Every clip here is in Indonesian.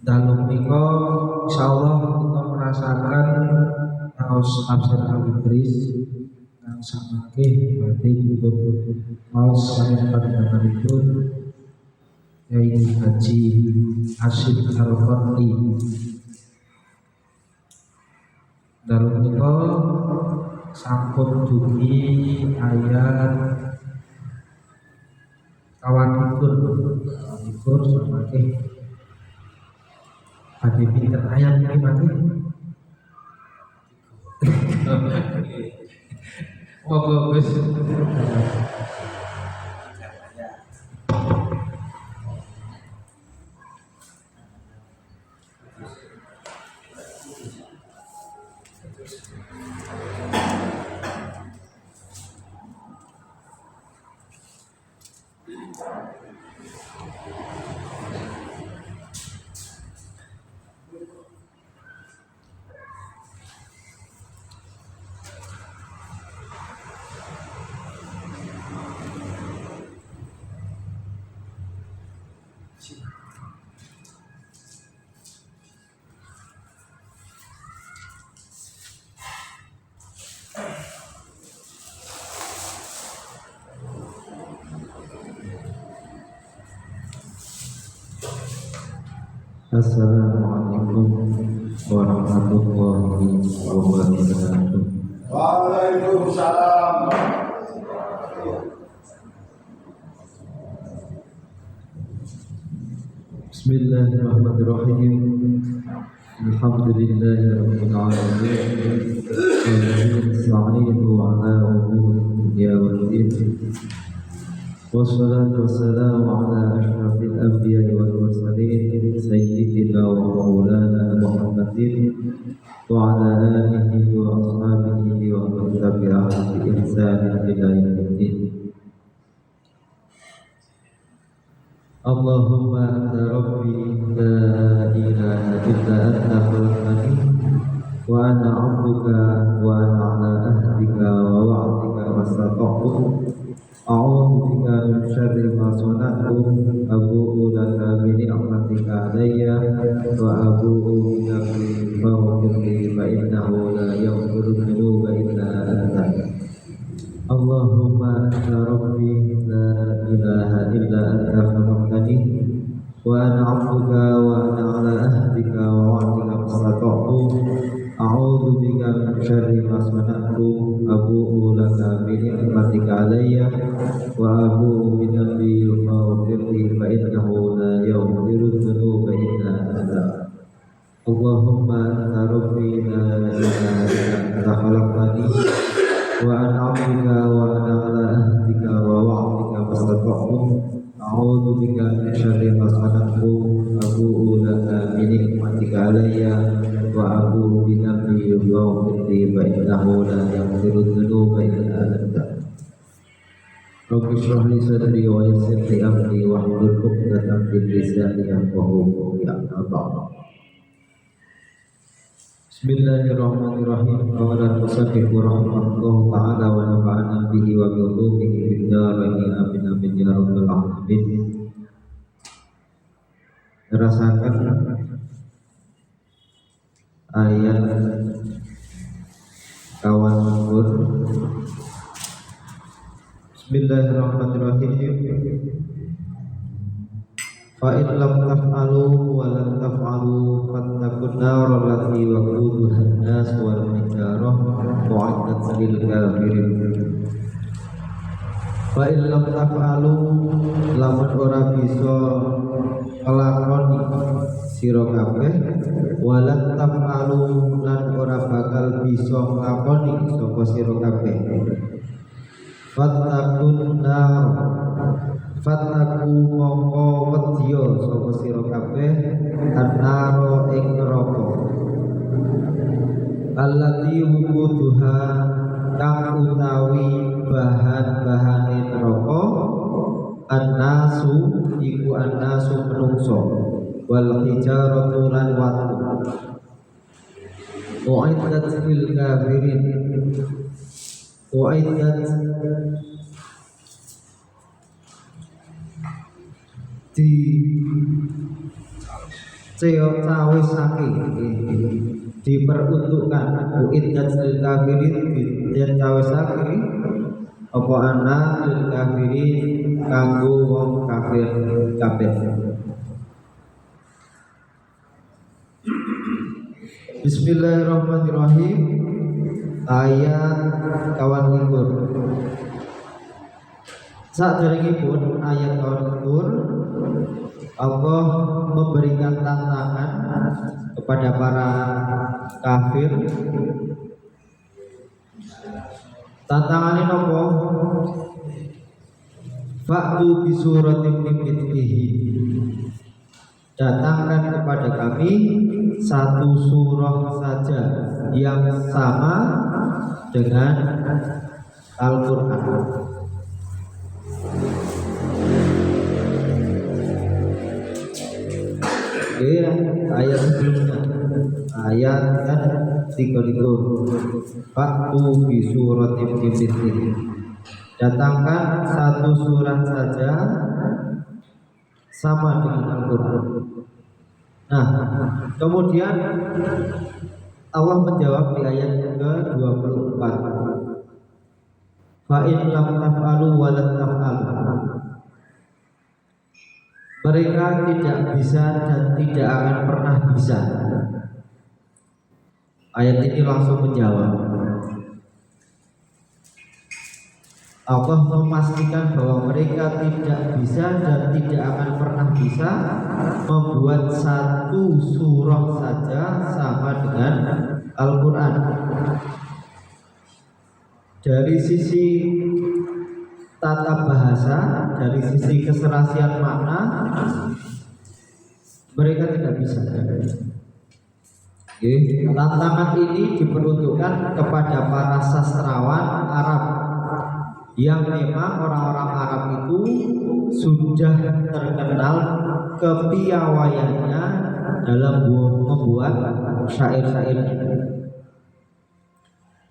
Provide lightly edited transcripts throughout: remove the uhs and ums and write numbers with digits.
Dalam niko insyaallah kita merasakan kaos tafsir al-Ibris yang samake berarti untuk kaos yang pada itu yaitu Haji Asyid Al-Qadri. Dalam niko sampun dugi ayat kawanikun samake pada pinter ayat ini mati. Oh bagus. Assalamualaikum warahmatullahi wabarakatuh. Waalaikumsalam. Bismillahirrahmanirrahim. Alhamdulillahirabbil alamin. Wa ala umuri waddin. Wassalatu wassalamu ala asyrafil anbiya'i wal mursalin sayyidina wa maulana Muhammadin wa ala alihi wa ashabihi wa man tabi'ahum bi ihsanin ila yaumiddin. Allahumma anta rabbi la ilaha illa anta khalaqtani wa ana 'abduka wa ana 'ala ahdika wa wa'dika mastata'tu. A'udzu bika min syarri ma sana'tu, abu'u laka bi ni'matika 'alayya wa abu'u bi dhanbi faghfir li fa innahu la yaghfiru dhunuba illa anta. Allahumma anta rabbi la ilaha illa anta khalaqtani wa ana 'abduka wa ana 'ala ahdika wa wa'dika mastata'tu. A'udzu bika min syarri ma sana'tu, abu'u laka bi ni'matika 'alayya wa abu'u bi dhanbi faghfir li fa innahu la yaghfiru dhunuba illa anta. Allahumma anta rabbi la ilaha illa anta khalaqtani wa ana 'abduka wa ana 'ala ahdika wa wa'dika mastata'tu. A'udzu bika min syarri ma sana'tu, abu'u laka bi ni'matika 'alayya wa abu'u bi dhanbi faghfir li fa innahu la yaghfiru dhunuba illa anta. Rabbi shrah li sadri wa yassir li amri wahlul 'uqdatam min lisani yafqahu qawli. Amma ba'd. Bismillahirrahmanirrahim. Qala al-musannif rahimahullahu ta'ala wa nafa'ana bihi wa bi ulumihi fid dharain amin amin ya rabbal alamin. Rasakan ayat kawan makmur. Bismillahirrahmanirrahim. Fa in lam taf'alu wa lan taf'alu fattaqun nar allati waquduha an-nas wal hijarah u'iddat lil kafirin. Fa in lam taf'alu, lamun ora bisa nglakoni sira kabeh, wa lan taf'alu lan ora bakal bisa nglakoni sapa sira kabeh. Fattaqun nar, fattaku mongko wedya sapa sira kabeh annaro ing neraka allati wuquduha kang utawi bahan-bahane neraka annasu iku annasu menungso wal hijaratu lan watu u'iddat lil kafirin u'iddat cawesake diperuntukkan uiddat lil kafirin dan cawesake apa ana lil kafirin kanggo wong kafir kabeh. Bismillahirrahmanirrahim. Ayat kawan likur. Saderengipun ayat kawan likur, Allah memberikan tantangan kepada para kafir. Tantangannya nopo? Fa'tu bi suratin min mithlihi. Datangkan kepada kami satu surah saja yang sama dengan Al-Quran. Oke, ayat sebelumnya, ayat kan 33. Fa'tu bi suratin min mithlihi. Datangkan satu surat saja sama dengan Al-Quran. Nah, kemudian Allah menjawab di ayat ke-24. Fa in lam taf'alu wa lan taf'alu. Mereka tidak bisa dan tidak akan pernah bisa. Ayat ini langsung menjawab. Allah memastikan bahwa mereka tidak bisa dan tidak akan pernah bisa membuat satu surah saja sama dengan Al-Quran. Dari sisi tata bahasa, dari sisi keserasian makna, mereka tidak bisa. Tantangan ini diperuntukkan kepada para sastrawan Arab yang memang orang-orang Arab itu sudah terkenal kepiawaiannya dalam membuat syair-syairnya.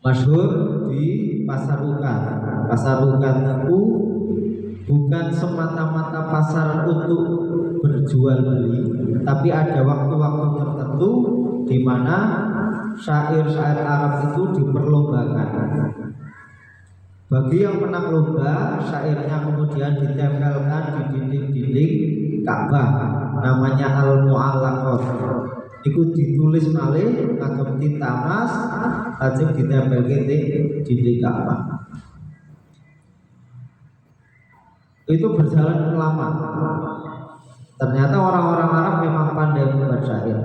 Masyhur di pasar Ukan. Pasar Ukan itu bukan semata-mata pasar untuk berjual beli, tapi ada waktu-waktu tertentu di mana syair-syair Arab itu diperlombakan. Bagi yang menang lomba, syairnya kemudian ditempelkan di dinding-dinding Ka'bah, namanya Al-Mu'allaqat. Itu ditulis malih kagem tinta emas, lajeng ditempelke di dinding Ka'bah. Itu berjalan lama. Ternyata orang-orang Arab memang pandai membuat syair,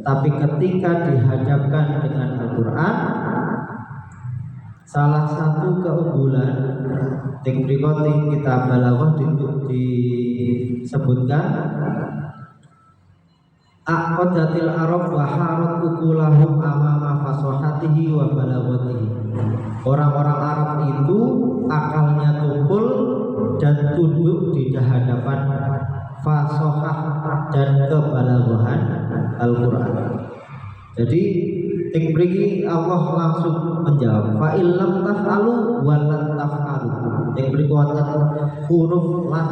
tapi ketika dihadapkan dengan Al-Quran, salah satu keunggulan yang berikut kita balaghah disebutkan aqadatil arab wa harat ukulahum amama fasahatihi wa balaghatihi. Orang-orang Arab itu akalnya tumpul dan tunduk di hadapan fasahah dan kebalaghahan Al-Quran. Jadi yang beri Allah langsung menjawab fa illam taf'alu wa lan taf'alu. Yang beri kuatan huruf lan,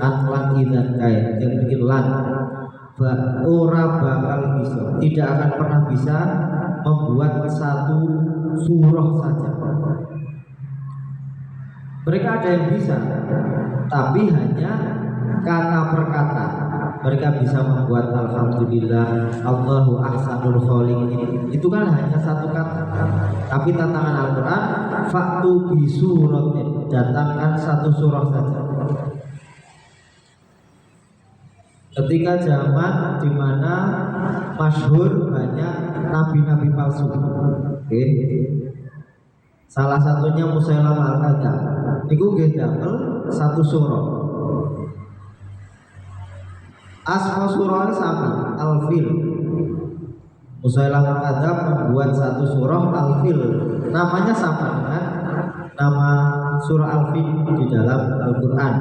lan idzan kait yang beri lan ora bakal bisa, tidak akan pernah bisa membuat satu surah saja. Mereka ada yang bisa, tapi hanya kata per kata. Mereka bisa membuat alhamdulillah, Allahu ahsanul khaliqin. Itu kan hanya satu kata. Tapi tantangan Al-Quran, fa'tu bi suratin, datangkan satu surah saja. Ketika zaman di mana masyhur banyak nabi-nabi palsu. Salah satunya Musailamah al-Kadzdzab. Iku nggih damel satu surah. Asma surah sama Al-Fil. Musailamah al-Kadzdzab membuat satu surah Al-Fil. Namanya sama dengan nama surah Al-Fil di dalam Al-Quran.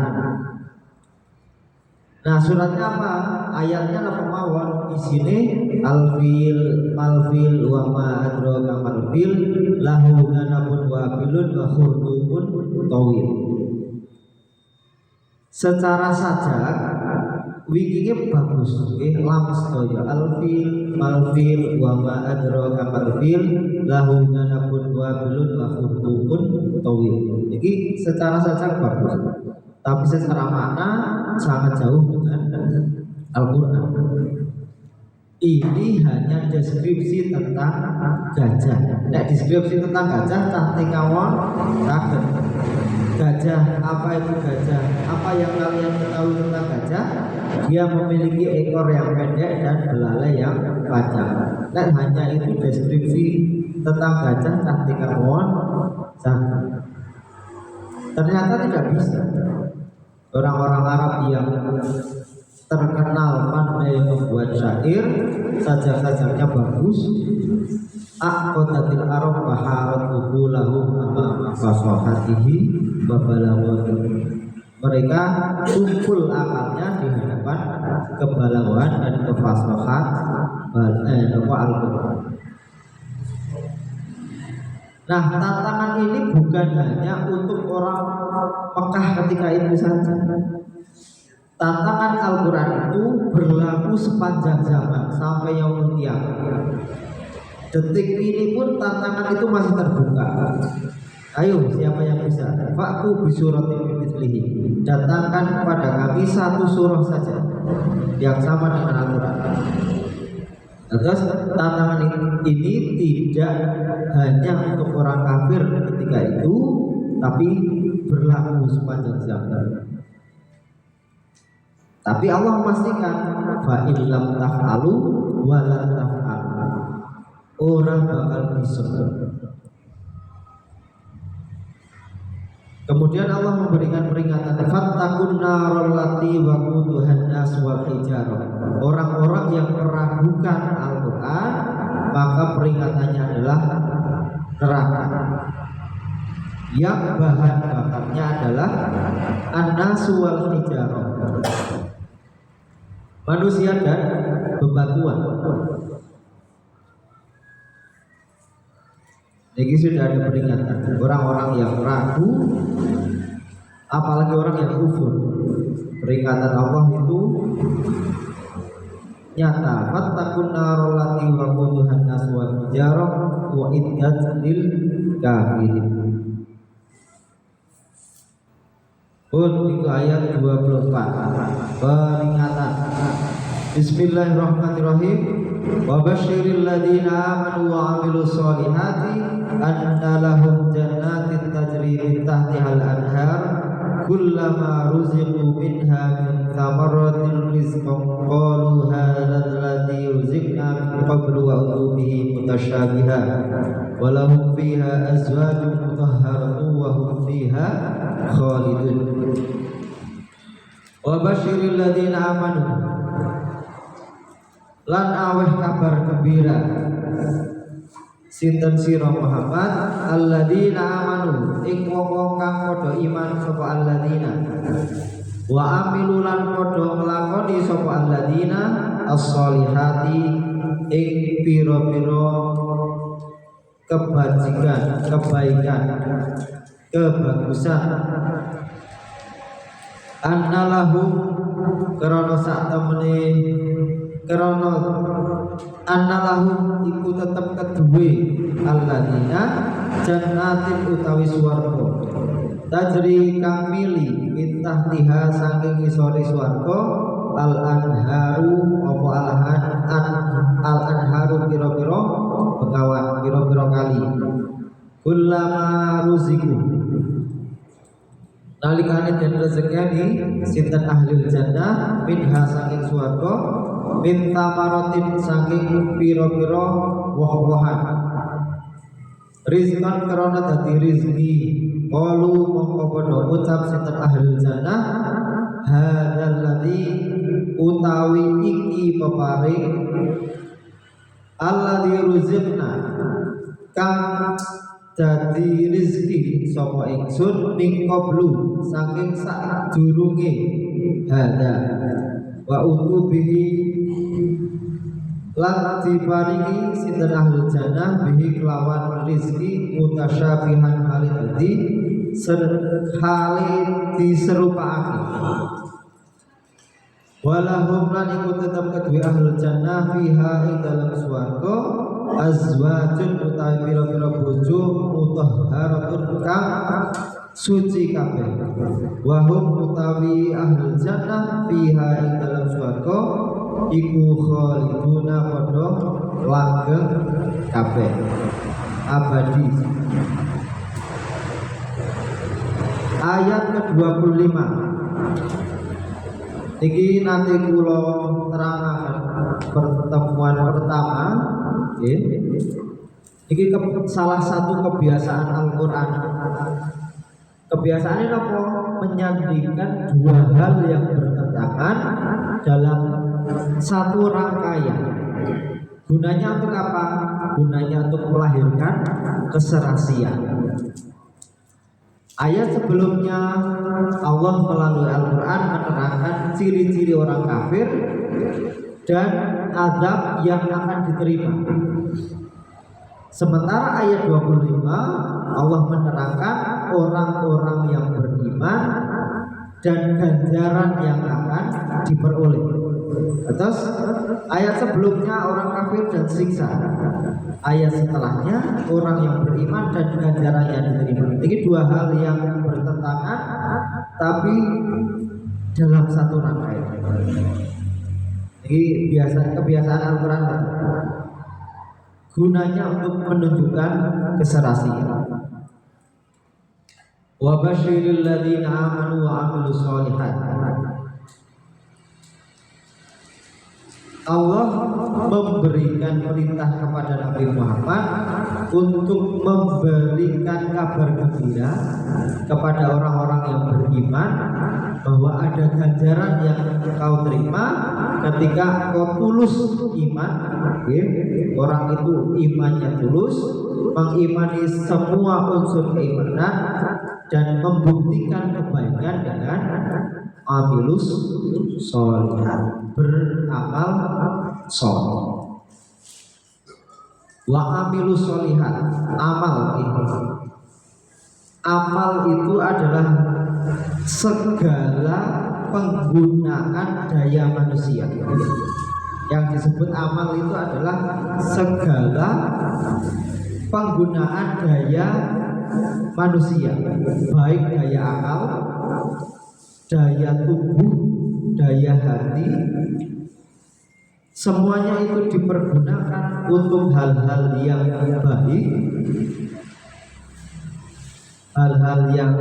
Nah, suratnya apa? Ayatnya apa mawon? Di sini Al-Fil, Mal-Fil, wa ma adraka mal-fil, lahu ghanabun wabilun wa khurtumun tawil. Secara sajak wikine bagus lam sedaya alfil malfil wa ma adraka malfil lahu nanabun wa bilun wa khutubun tawil. Iki secara saja bagus, tapi secara makna sangat jauh dengan Al-Quran. Ini hanya deskripsi tentang gajah. Nek deskripsi tentang gajah cantik kawon saged. Gajah, apa itu gajah? Apa yang kalian ketahui tentang gajah? Dia memiliki ekor yang pendek dan belalai yang panjang. Nek hanya itu deskripsi tentang gajah cantik kawon saged. Ternyata tidak bisa. Orang-orang Arab yang terkenal pandai membuat syair, sajak-sajaknya bagus. Aqodatil Arab baharatuhu lahum ama fasahatihi babalawatu. Mereka tumpul akalnya di hadapan kebalauan dan kefasahan Al-Quran. Nah, tantangan ini bukan hanya untuk orang Mekah ketika itu saja. Tantangan Al-Quran itu berlaku sepanjang zaman sampai yaumul qiyamah. Detik ini pun tantangan itu masih terbuka. Ayo, siapa yang bisa? Fa'tu bi suratin mithlihi. Datangkan kepada kami satu surah saja yang sama dengan Al-Quran. Terus tantangan ini tidak hanya untuk orang kafir ketika itu, tapi berlaku sepanjang zaman. Tapi Allah memastikan fa illam taf'alu wa la taf'alu. Orang bakal bisa. Kemudian Allah memberikan peringatan, fattaqun narol lati waquduhan nas wal hijarah. Orang-orang yang meragukan Al-Quran, maka peringatannya adalah neraka yang bahan bakarnya adalah an-nas wal hijarah, manusia dan bebatuan. Jadi sudah ada peringatan orang-orang yang ragu, apalagi orang yang kufur. Peringatan Allah itu nyata. Fattaqun narol lati waquduhan nas wal hijarah wa iddat lil kafirin. Itu ayat 24. Peringatan. Bismillahirrahmanirrahim. Wa basyiril ladzina amanu wa 'amilus sholihati anna lahum jannatin tajri min tahtihal anhar kullama ruziqu minha min thamaratin rizqan qalu hadzal ladzi ruziqna min qablu wa utubihi mutasyabiha wa lahum fiha azwajun mutahharatun wa hum fiha khalidun. Wa basyiril ladzina amanu, lan aweh kabar gembira sinten sira Muhammad alladzina amanu ing wong kang padha iman sapa alladzina wa amilu lan padha nglakoni sapa alladzina as-sholihati ing pira-pira kebajikan, kebaikan, kebagusan. Annalahum karena sak temene karena annalahum iku tetep kedue alladzina jannatin utawi swarga tajri kang mili min tahtiha saking isore swarga al anharu apa al anharu pira-pira begawan pira-pira kali kullama ruziku nalikane den rezekani sinten ahli jannah minha saking swarga minta marotin saking piro-piro woh-wohan rizkan karena dadi rizki qalu mongko padha ucap sinten ahli jannah hadzal ladzi utawi iki peparing alladzi ruziqna kang dadi rizki sapa ingsun ning qablu saking sadurunge hadza wa utubihi lan diparingi sinten ahli jannah bihi kelawan rizki mutasyabihan halidadi serhali diserupakake. Walahum lan iku tetep kedue ahlul jannah fiha ing dalam swarga azwajun utawi pira-pira bojo mutahharatun kang suci kabeh. Wahum utawi ahlul jannah fiha ing dalam swarga iku khaliduna padha langgeng kabeh abadi. Ayat ke-25 iki nanti kula terangaken pertemuan pertama iki salah satu kebiasaan Al-Qur'an. Kebiasaannya apa? Menyandikan dua hal yang bertentangan dalam satu rangkaian. Gunanya untuk apa? Gunanya untuk melahirkan keserasian. Ayat sebelumnya Allah melalui Al-Quran menerangkan ciri-ciri orang kafir dan azab yang akan diterima. Sementara ayat 25 Allah menerangkan orang-orang yang beriman dan ganjaran yang akan diperoleh. Terus ayat sebelumnya orang kafir dan siksa. Ayat setelahnya orang yang beriman dan ganjaran yang diterima. Ini dua hal yang bertentangan tapi dalam satu rangkaian. Ini kebiasaan Al-Quran. Gunanya untuk menunjukkan keserasian. Wa basyiril ladzina amanu wa amilus sholihat. Allah memberikan perintah kepada Nabi Muhammad untuk memberikan kabar gembira kepada orang-orang yang beriman bahwa ada ganjaran yang kau terima ketika kau tulus iman. Orang itu imannya tulus, mengimani semua unsur keimanan dan membuktikan kebaikan dengan amilus sholihat, beramal sholih. Wa amilus sholihat, amal itu. Amal itu adalah segala penggunaan daya manusia. Yang disebut amal itu adalah segala penggunaan daya manusia, baik daya akal, daya tubuh, daya hati, semuanya itu dipergunakan untuk hal-hal yang baik, hal-hal yang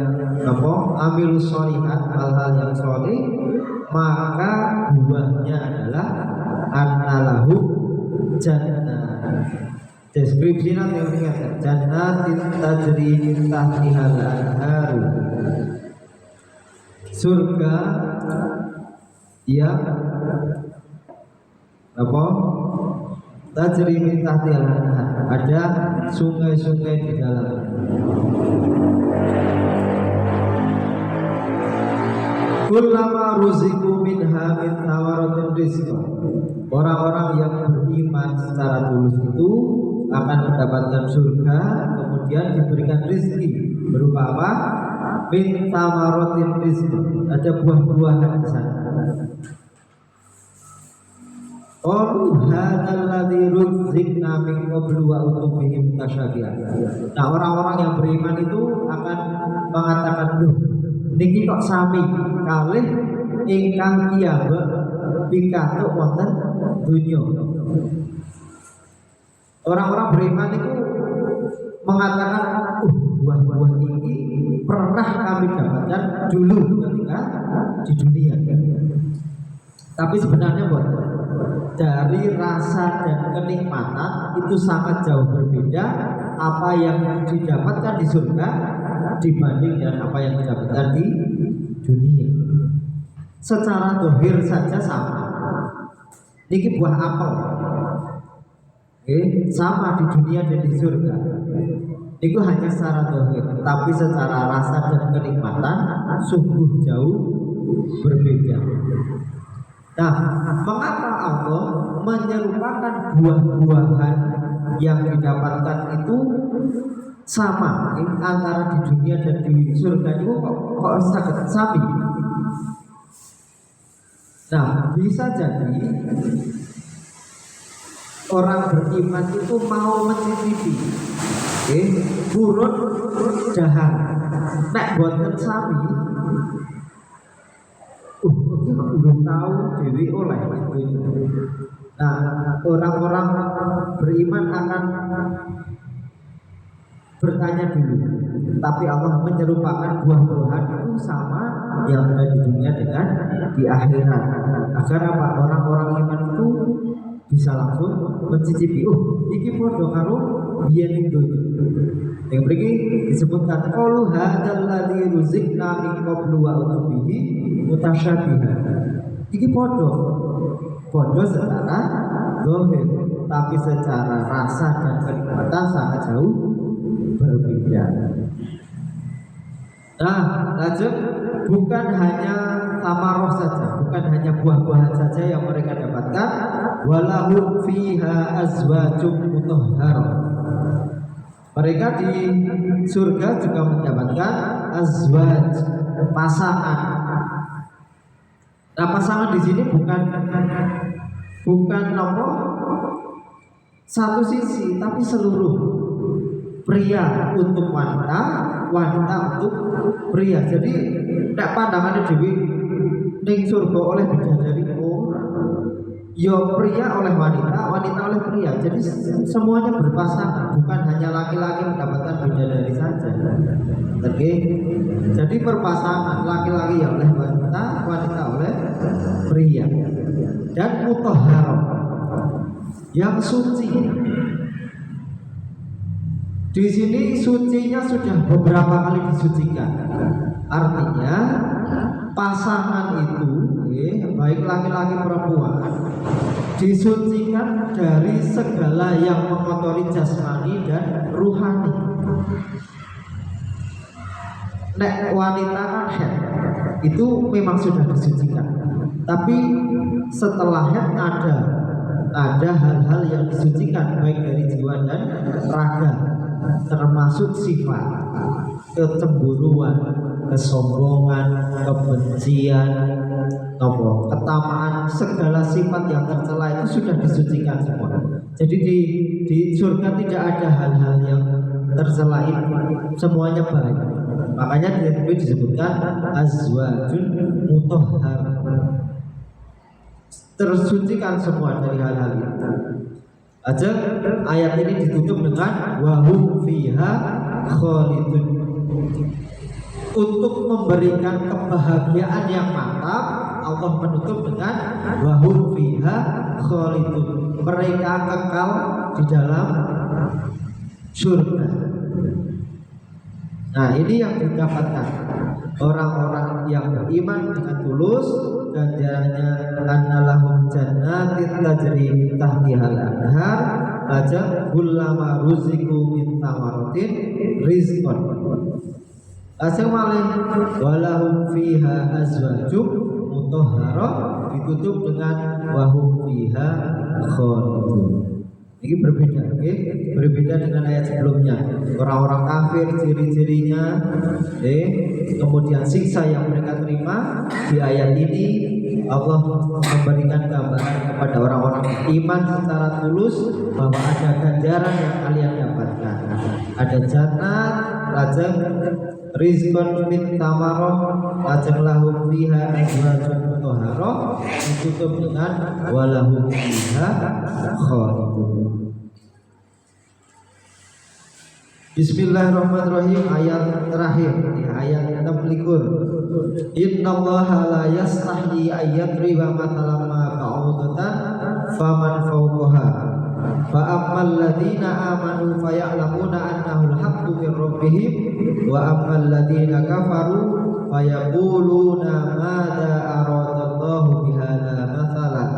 amilus sholihat, hal-hal yang sholih, maka buahnya adalah annalahu jannah. Deskripsi nanti ingat, jannatin tajri min tahtihal anharu, surga yang tajri min tahtihal anhar, ada sungai-sungai di dalam. Kullama ruziku minha min thamaratin rizqa. Orang-orang yang beriman secara tulus itu akan mendapatkan surga, kemudian diberikan rezeki berupa apa? Min thamaratin rizqa. Ada buah-buahan di sana. Hadzal ladzi ruzqna min qablu wa utubihim tasyabihan. Nah, orang-orang yang beriman itu akan mengatakan, niki kok sami kalih ingkang kiyaba pikatuk wonten dunya. Orang-orang beriman itu mengatakan, buah-buah ini pernah kami dapatkan dulu ketika di dunia. Tapi sebenarnya dari rasa dan kenikmatan itu sangat jauh berbeda apa yang didapatkan di surga dibanding dengan apa yang didapatkan di dunia. Secara dohir saja sama. Niki buah apel, sama di dunia dan di surga. Itu hanya secara dohir, tapi secara rasa dan kenikmatan sungguh jauh berbeda. Nah, mengapa Allah menyerupakan buah-buahan yang didapatkan itu sama antara di dunia dan di surga itu kok sangat sami? Nah, bisa jadi orang beriman itu mau mencicipi burut dahar. Nek boten sami kita belum tahu dewi oleh itu. Nah, orang-orang beriman akan bertanya dulu. Tapi Allah menyerupakan buah-buahan itu sama yang ada di dunia dengan di akhirat. Agar apa? Orang-orang iman itu bisa langsung mencicipi. Iki podo karo biyen itu. Yang berikut disebutkan qalu hadzal ladzi ruzikna min qablu wa utubihi mutasyabihan. Iki podo secara zahir, tapi secara rasa dan kenikmatan sangat jauh berbeda. Nah, lanjut, bukan hanya tamaroh saja, bukan hanya buah-buahan saja yang mereka dapatkan, walahum fiha azwajum mutahharah. Mereka di surga juga mendapatkan azwaj, pasangan. Nah, pasangan di sini bukan nomor satu sisi, tapi seluruh. Pria untuk wanita, wanita untuk pria. Jadi tidak pandangannya dewi ning surga oleh bidadari orang. Yo pria oleh wanita, wanita oleh pria. Jadi semuanya berpasangan, bukan hanya laki-laki mendapatkan bidadari saja. Oke. Jadi perpasangan, laki-laki yang oleh wanita, wanita oleh pria. Dan mutahharah, yang suci. Di sini sucinya sudah beberapa kali disucikan. Artinya pasangan itu, baik laki-laki perempuan, disucikan dari segala yang mengotori jasmani dan ruhani. Nek wanita kan haid, itu memang sudah disucikan. Tapi setelah haid ada hal-hal yang disucikan baik dari jiwa dan raga, termasuk sifat kecemburuan, kesombongan, kebencian, ketamaan, segala sifat yang tercela itu sudah disucikan semua. Jadi di surga tidak ada hal-hal yang tercela, semuanya baik. Makanya di disebutkan azwajun mutahhar, tersucikan semua dari hal-hal itu. Aja ayat ini ditutup dengan wahum fiha khalidun, untuk memberikan kebahagiaan yang mantap. Allah menutup dengan wahum fiha khalidun, mereka kekal di dalam surga. Nah, ini yang didapatkan orang-orang yang beriman dengan tulus, ganjarannya annalahum jannatin tajri min tahtihal anhar aja kullama ruziku min tamaratin rizqan aja malih walahum fiha azwajum mutahharah, ditutup dengan wahum fiha khalidun. Ini berbeda, berbeda dengan ayat sebelumnya. Orang-orang kafir ciri-cirinya, kemudian siksa yang mereka terima. Di ayat ini Allah memberikan gambaran kepada orang-orang iman secara tulus bahwa ada ganjaran yang kalian dapatkan. Ada jannat, lajeng rizqan min tamarah, lajeng lahum fiha azwajun mutahharah, ditutup dengan walahum fiha khalidun. Bismillahirrahmanirrahim. Ayat terakhir, ayat 26. Innallaha la yastahyi ayyadriba mathalan ma ba'udatan faman fawqaha fa ammal ladzina amanu faya'lamuna annahu al-haqqu min rabbihim wa ammal ladzina kafaru fayaquluna madza aradallahu bihadza mathalan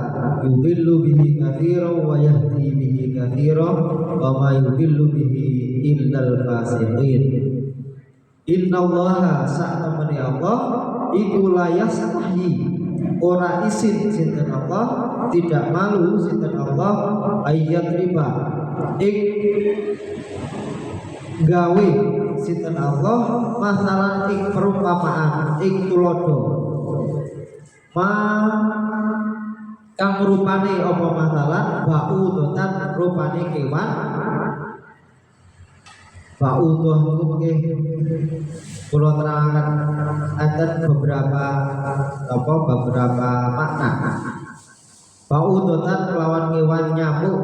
yudillu bihi katsiran wa yahdi bihi katsiran wa ma yudillu bihi illal fasiqin. Innallaha sa'tamani Allah iku la yastahi, ora isin sinten Allah, tidak malu sinten Allah ayat riba gawe sinten Allah masalah ing perumpamaan ing tulodo ma kang rupane apa masalah ba'udotan rupane kewan. Ba'udoh itu mungkin kula terangkan ada beberapa makna. Ba'udotan kelawan kewan nyamuk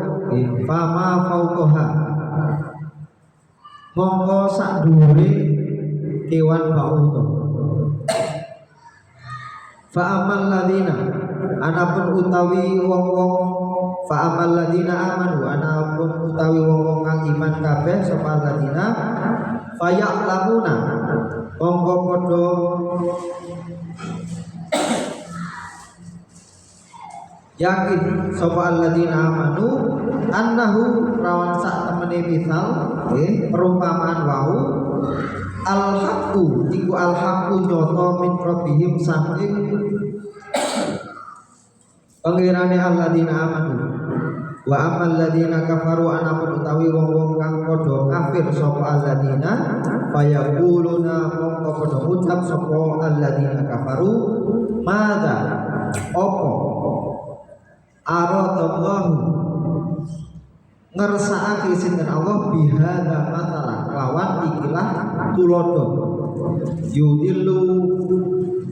fama fauqaha mongko sak dhuwure kewan ba'udoh. Fa'amal ladina anapun utawi wong-wong fa'amal ladina amanu anapun utawi wong-wong kang iman kabeh sapa ladina faya'lamuna mongko padha yakin sapa ladina amanu annahu rawan sak temene misal perumpamaan wau al-haqqu iku al-haqqu nyoto min rabbihim saking pengirane alladzina amanu wa amal ladzina kafaru anapun utawi wong-wong kang padha kafir sapa alladzina fayaquluna mongko padha ucap sapa alladzina kafaru madza apa aradallahu ngersakake sinten Allah bihadza masalah lawan ikilah tulodo yudillu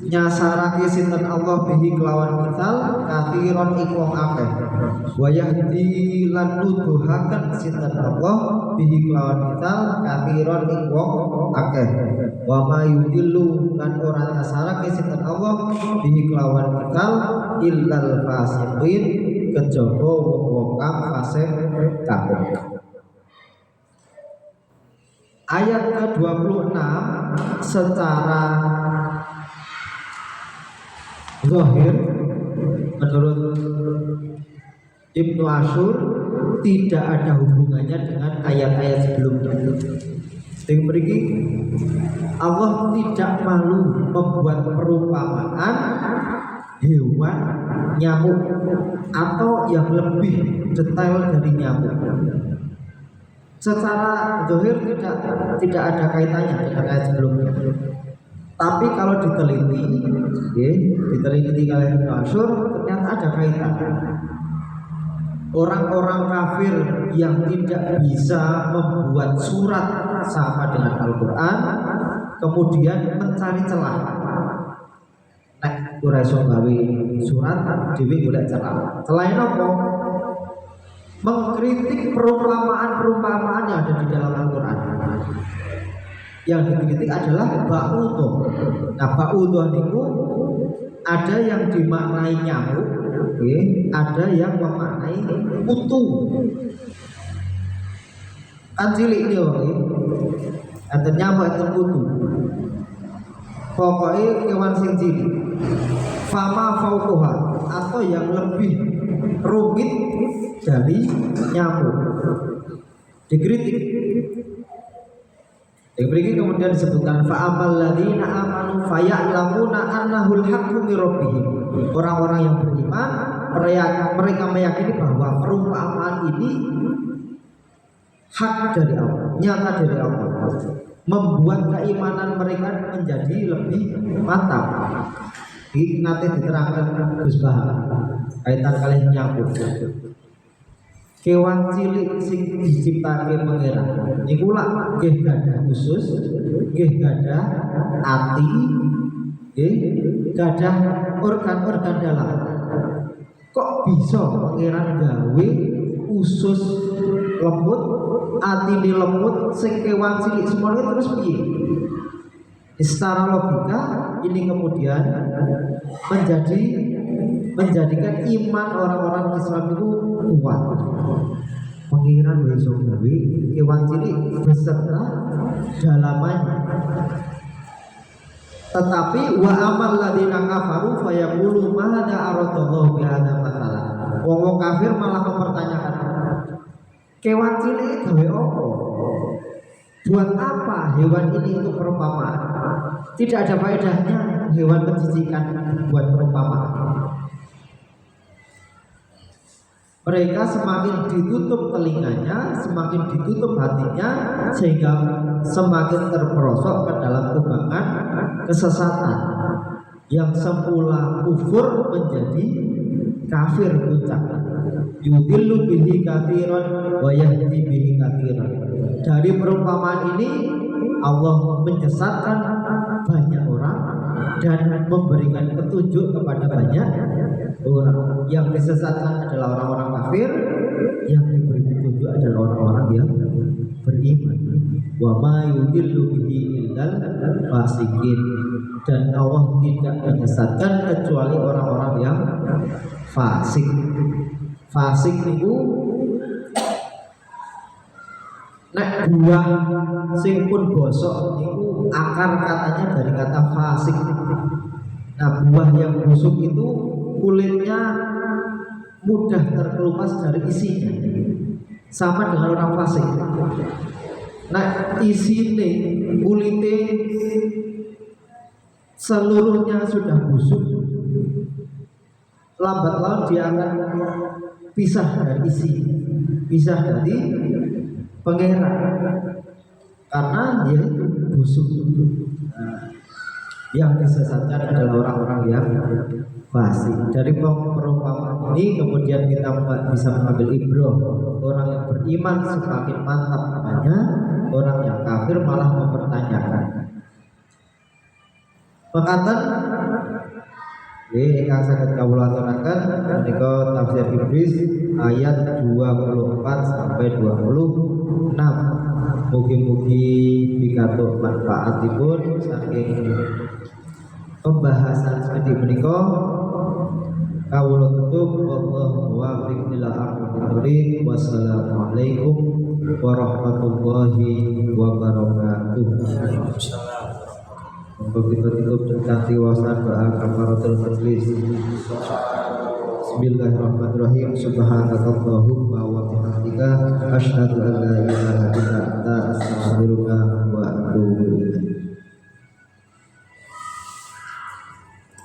nyasarake sinten Allah bihi kelawan misal kathiron iku akeh wa yahdi lan nuduhaken sinten Allah bihi kelawan misal kathiron iku akeh wa ma yudillu lan ora nyasarake sinten Allah bihi kelawan misal illal fasiqin kejaba wong-wong kang fasik kabeh. Ayat ke-26 secara zahir menurut Ibnu Asyur tidak ada hubungannya dengan ayat-ayat sebelumnya. Yang berikut Allah tidak malu membuat perumpamaan hewan nyamuk atau yang lebih detail dari nyamuk. Secara zahir tidak ada kaitannya dengan ayat sebelumnya. Tapi kalau diteliti oleh Ibnu Asyur ternyata ada kaitan. Orang-orang kafir yang tidak bisa membuat surat sama dengan Al-Quran kemudian mencari celah. Nek ora iso gawe surat dhewe golek celah. Selain apa? Mengkritik perumpamaan-perumpamaan yang ada di dalam Al-Quran. Yang dikritik adalah ba'udoh. Nah, ba'udoh niku ada yang dimaknai nyamuk, ada yang memaknai kutu. Kan cilik iki ada nyamuk ada kutu. Pokoknya kewan sing cilik. Fama fauqaha atau yang lebih rumit dari nyamuk dikritik. Yang berikut kemudian disebutkan fa'amal ladzina amanu faya'lamuna annahul haqqu mir rabbihim. Orang-orang yang beriman mereka meyakini bahwa perumpamaan ini hak dari Allah, nyata dari Allah, membuat keimanan mereka menjadi lebih mantap. Ini nanti diterangkan Gus Bahar kaitan kali nyambung. Kewan cilik sing diciptake pangeran niku lak nggih gadah usus, nggih gadah ati, nggih gadah organ-organ dalam. Kok bisa pangeran gawe usus lembut, ati lemut sing kewan cilik semono terus piye? Secara logika ini kemudian menjadikan iman orang-orang Islam itu kuat. Pengiran besok gawe kewan cilik beserta dalamannya. Tetapi wa amal ladina kafaru fayaqulu ma hadza aradallahu bi hadza masalah. Wong kafir malah mempertanyakan kewan cilik gawe apa? Buat apa hewan ini untuk perumpamaan? Tidak ada faedahnya hewan menjijikan buat perumpamaan. Mereka semakin ditutup telinganya, semakin ditutup hatinya, sehingga semakin terperosok ke dalam kubangan kesesatan yang semula kufur menjadi kafir puncak. Yudillu bihi katsiran wa yahdi bihi katsiran. Dari perumpamaan ini Allah menyesatkan banyak orang dan memberikan petunjuk kepada banyak orang. Yang disesatkan adalah orang-orang kafir, yang diberi petunjuk adalah orang-orang yang beriman. Wa ma yudillu bihi illal fasikin. Dan Allah tidak menyesatkan kecuali orang-orang yang fasik. Fasik itu nek buah sing pun bosok itu akar katanya dari kata fasik. Nah, buah yang busuk itu kulitnya mudah terkelupas dari isinya, sama dengan orang fasik. Nah, isine kulitnya seluruhnya sudah busuk, lambat laun dia akan pisah dari isi, pisah dari pengerak, karena dia itu busuk. Yang disesatkan adalah orang-orang yang fasik. Dari perumpamaan ini kemudian kita bisa mengambil ibrah, orang yang beriman semakin mantap imannya, orang yang kafir malah mempertanyakan. Pekatan ingkang saged kawula aturaken menika tafsir Ibris ayat 24 sampai 26. Mugi-mugi pikantuk manfaatipun saking pembahasan seperti menika. Kawula tutup, wallahu muwaffiq ila aqwamit thoriq. Wassalamualaikum warahmatullahi wabarakatuh. Untuk kita tutup dengan tiwasan doa kafaratul majlis. Bismillahirrahmanirrahim. Subhanakallahumma wa bihamdika asyhadu an la ilaha illa anta astaghfiruka wa